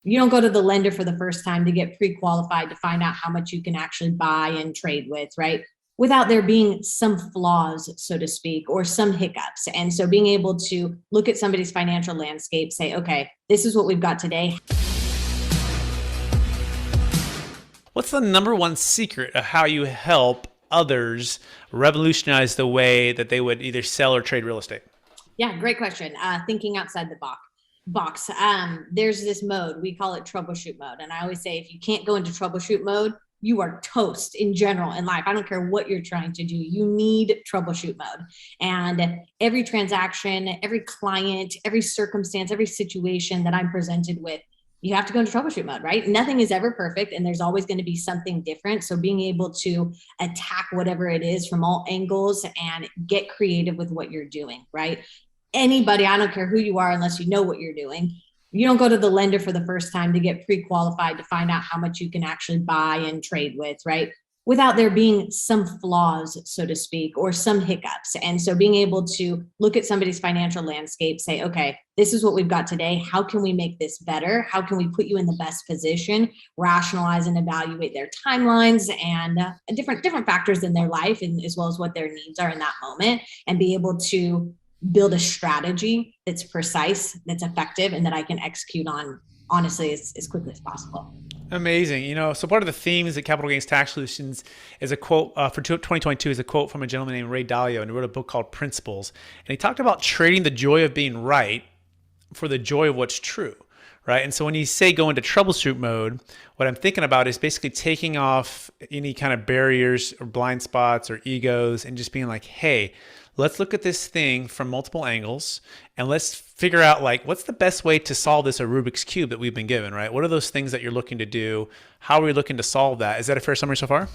You don't go to the lender for the first time to get pre-qualified to find out how much you can actually buy and trade with, right? Without there being some flaws, so to speak, or some hiccups. And so being able to look at somebody's financial landscape, say, okay, this is what we've got today. What's the number one secret of how you help others revolutionize the way that they would either sell or trade real estate? Yeah, great question. Thinking outside the box. There's this mode, we call it troubleshoot mode. And I always say, if you can't go into troubleshoot mode, you are toast in general in life. I don't care what you're trying to do. You need troubleshoot mode. And every transaction, every client, every circumstance, every situation that I'm presented with, you have to go into troubleshoot mode, right? Nothing is ever perfect and there's always going to be something different. So being able to attack whatever it is from all angles and get creative with what you're doing, right? Anybody, I don't care who you are, unless you know what you're doing. You don't go to the lender for the first time to get pre-qualified to find out how much you can actually buy and trade with, right? Without there being some flaws, so to speak, or some hiccups. And so being able to look at somebody's financial landscape, say, okay, this is what we've got today. How can we make this better? How can we put you in the best position? Rationalize and evaluate their timelines and different factors in their life, and as well as what their needs are in that moment, and be able to build a strategy that's precise, that's effective, and that I can execute on, honestly, as quickly as possible. Amazing. So part of the themes at Capital Gains Tax Solutions is a quote for 2022 is a quote from a gentleman named Ray Dalio, and he wrote a book called Principles. And he talked about trading the joy of being right for the joy of what's true, right? And so when you say go into troubleshoot mode, what I'm thinking about is basically taking off any kind of barriers or blind spots or egos and just being like, hey, let's look at this thing from multiple angles and let's figure out what's the best way to solve this Rubik's Cube that we've been given, right? What are those things that you're looking to do? How are we looking to solve that? Is that a fair summary so far?